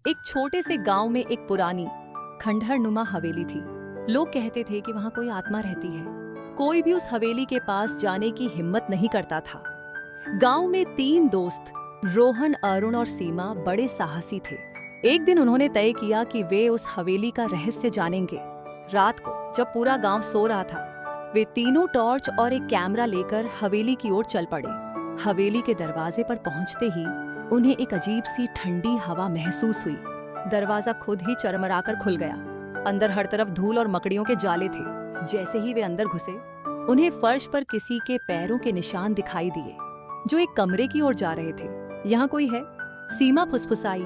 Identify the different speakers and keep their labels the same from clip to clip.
Speaker 1: एक छोटे से गांव में एक पुरानी खंडहर नुमा हवेली थी। लोग कहते थे कि वहां कोई आत्मा रहती है। कोई भी उस हवेली के पास जाने की हिम्मत नहीं करता था। गांव में 3 दोस्त रोहन, अरुण और सीमा बड़े साहसी थे। एक दिन उन्होंने तय किया कि वे उस हवेली का रहस्य जानेंगे। रात को जब पूरा गांव सो रहा था, वे तीनों टॉर्च और एक कैमरा लेकर हवेली की ओर चल पड़े। हवेली के दरवाजे पर पहुंचते ही उन्हें एक अजीब सी ठंडी हवा महसूस हुई। दरवाजा खुद ही चरमराकर खुल गया। अंदर हर तरफ धूल और मकड़ियों के जाले थे। जैसे ही वे अंदर घुसे, उन्हें फर्श पर किसी के पैरों के निशान दिखाई दिए, जो एक कमरे की ओर जा रहे थे। यहाँ कोई है? सीमा फुसफुसाई।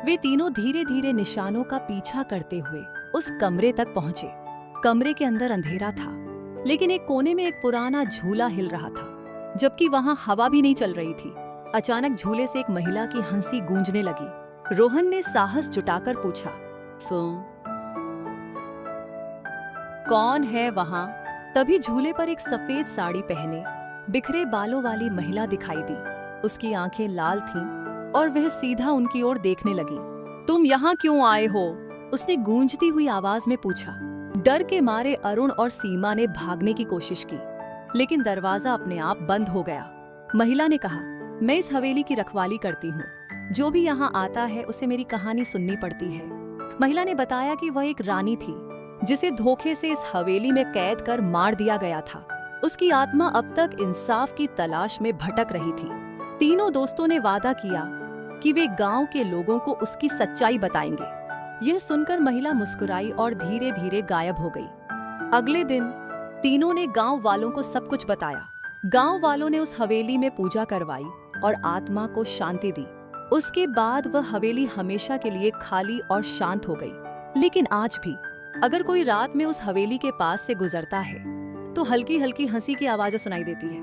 Speaker 1: वे तीनों धीरे धीरे निशानों का पीछा करते हुए उस कमरे तक पहुंचे। कमरे के अंदर अंधेरा था, लेकिन एक कोने में एक पुराना झूला हिल रहा था, जबकि वहां हवा भी नहीं चल रही थी। अचानक झूले से एक महिला की हंसी गूंजने लगी। रोहन ने साहस जुटाकर पूछा, कौन है वहां? तभी झूले पर एक सफेद साड़ी पहने, बिखरे बालों वाली महिला दिखाई दी। उसकी आंखें लाल थीं और वह सीधा उनकी ओर देखने लगी। तुम यहाँ क्यों आए हो? उसने गूंजती हुई आवाज में पूछा। डर के मारे अरुण और सीमा ने भागने की कोशिश की, लेकिन दरवाजा अपने आप बंद हो गया। महिला ने कहा, मैं इस हवेली की रखवाली करती हूँ। जो भी यहाँ आता है उसे मेरी कहानी सुननी पड़ती है। महिला ने बताया कि वह एक रानी थी, जिसे धोखे से इस हवेली में कैद कर मार दिया गया था। उसकी आत्मा अब तक इंसाफ की तलाश में भटक रही थी। तीनों दोस्तों ने वादा किया कि वे गांव के लोगों को उसकी सच्चाई बताएंगे। यह सुनकर महिला मुस्कुराई और धीरे धीरे गायब हो गई। अगले दिन तीनों ने गांव वालों को सब कुछ बताया। गांव वालों ने उस हवेली में पूजा करवाई और आत्मा को शांति दी। उसके बाद वह हवेली हमेशा के लिए खाली और शांत हो गई। लेकिन आज भी अगर कोई रात में उस हवेली के पास से गुजरता है, तो हल्की हल्की हंसी की आवाजें सुनाई देती है।